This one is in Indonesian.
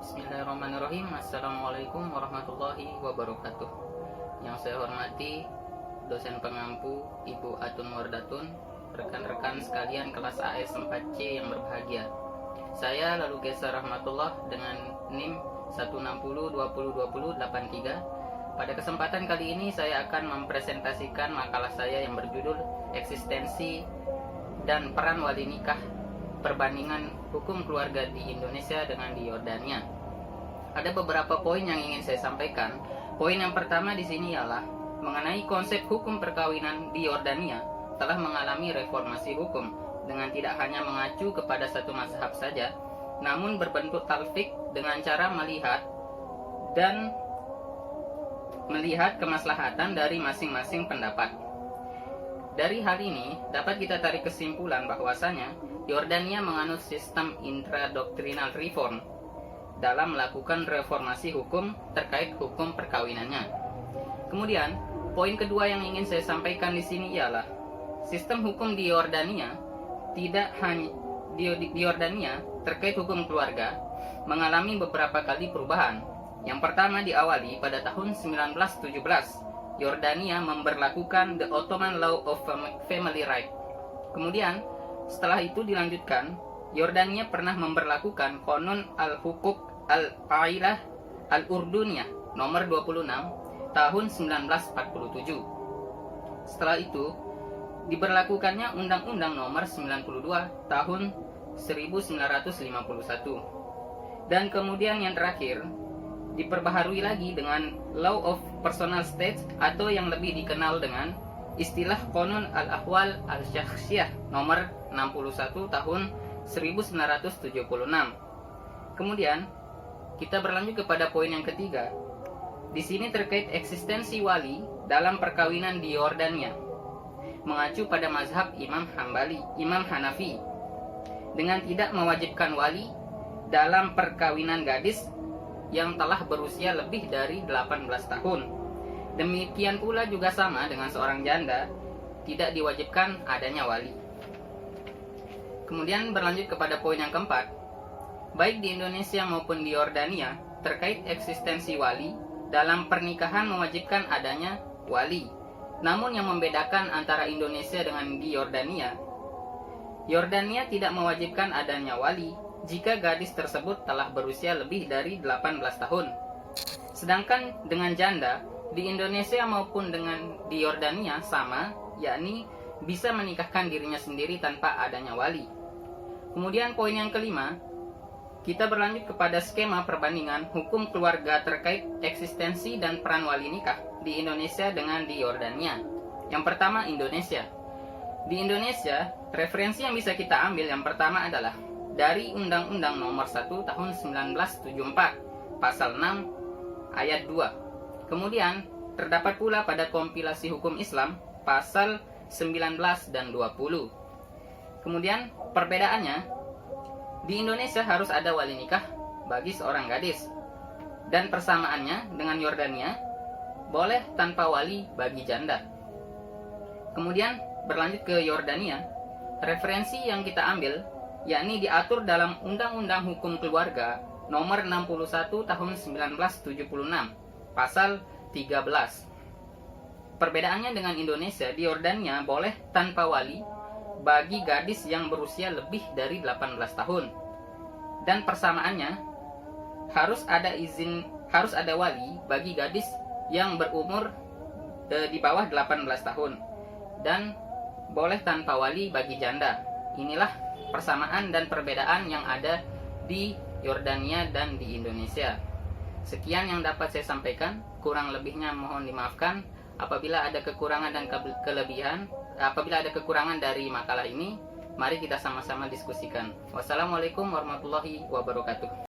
Bismillahirrahmanirrahim. Assalamualaikum warahmatullahi wabarakatuh. Yang saya hormati dosen pengampu Ibu Atun Wardatun, rekan-rekan sekalian kelas AS 4C yang berbahagia. Saya Lalu Gesa Rahmatullah dengan NIM 160202083. Pada kesempatan kali ini saya akan mempresentasikan makalah saya yang berjudul Eksistensi dan Peran Wali Nikah, Perbandingan Hukum Keluarga di Indonesia dengan di Yordania. Ada beberapa poin yang ingin saya sampaikan. Poin yang pertama di sini ialah mengenai konsep hukum perkawinan di Yordania telah mengalami reformasi hukum dengan tidak hanya mengacu kepada satu mazhab saja, namun berbentuk talfik dengan cara melihat kemaslahatan dari masing-masing pendapat. Dari hal ini dapat kita tarik kesimpulan bahwasanya Yordania menganut sistem intradoktrinal reform dalam melakukan reformasi hukum terkait hukum perkawinannya. Kemudian, poin kedua yang ingin saya sampaikan di sini ialah sistem hukum di Yordania terkait hukum keluarga mengalami beberapa kali perubahan. Yang pertama diawali pada tahun 1917. Yordania memberlakukan The Ottoman Law of Family Right. Kemudian, setelah itu dilanjutkan, Yordania pernah memberlakukan Qanun Al-Huquq Al-Ailah Al-Urduniyah nomor 26 tahun 1947. Setelah itu, diberlakukannya Undang-Undang nomor 92 tahun 1951. Dan kemudian yang terakhir, diperbaharui lagi dengan Law of Personal States atau yang lebih dikenal dengan istilah Qanun Al-Ahwal Al-Syakhsiyah nomor 61 tahun 1976. Kemudian kita berlanjut kepada poin yang ketiga. Di sini terkait eksistensi wali dalam perkawinan di Yordania, mengacu pada mazhab Imam Hanafi, dengan tidak mewajibkan wali dalam perkawinan gadis yang telah berusia lebih dari 18 tahun. Demikian pula juga sama dengan seorang janda, tidak diwajibkan adanya wali. Kemudian berlanjut kepada poin yang keempat. Baik di Indonesia maupun di Yordania, terkait eksistensi wali dalam pernikahan mewajibkan adanya wali. Namun yang membedakan antara Indonesia dengan di Yordania tidak mewajibkan adanya wali jika gadis tersebut telah berusia lebih dari 18 tahun. Sedangkan dengan janda, di Indonesia maupun dengan di Yordania sama, yakni bisa menikahkan dirinya sendiri tanpa adanya wali. Kemudian poin yang kelima, kita berlanjut kepada skema perbandingan hukum keluarga terkait eksistensi dan peran wali nikah di Indonesia dengan di Yordania. Yang pertama, Indonesia. Di Indonesia, referensi yang bisa kita ambil yang pertama adalah dari Undang-Undang Nomor 1 Tahun 1974, Pasal 6 Ayat 2. Kemudian terdapat pula pada kompilasi hukum Islam Pasal 19 dan 20. Kemudian perbedaannya, di Indonesia harus ada wali nikah bagi seorang gadis, dan persamaannya dengan Yordania boleh tanpa wali bagi janda. Kemudian berlanjut ke Yordania, referensi yang kita ambil yakni diatur dalam Undang-Undang Hukum Keluarga Nomor 61 Tahun 1976, Pasal 13. Perbedaannya dengan Indonesia, di Yordania boleh tanpa wali bagi gadis yang berusia lebih dari 18 tahun. Dan persamaannya harus ada wali bagi gadis yang berumur di bawah 18 tahun dan boleh tanpa wali bagi janda. Inilah persamaan dan perbedaan yang ada di Yordania dan di Indonesia. Sekian yang dapat saya sampaikan, kurang lebihnya mohon dimaafkan. Apabila ada kekurangan dan kelebihan, apabila ada kekurangan dari makalah ini, mari kita sama-sama diskusikan. Wassalamualaikum warahmatullahi wabarakatuh.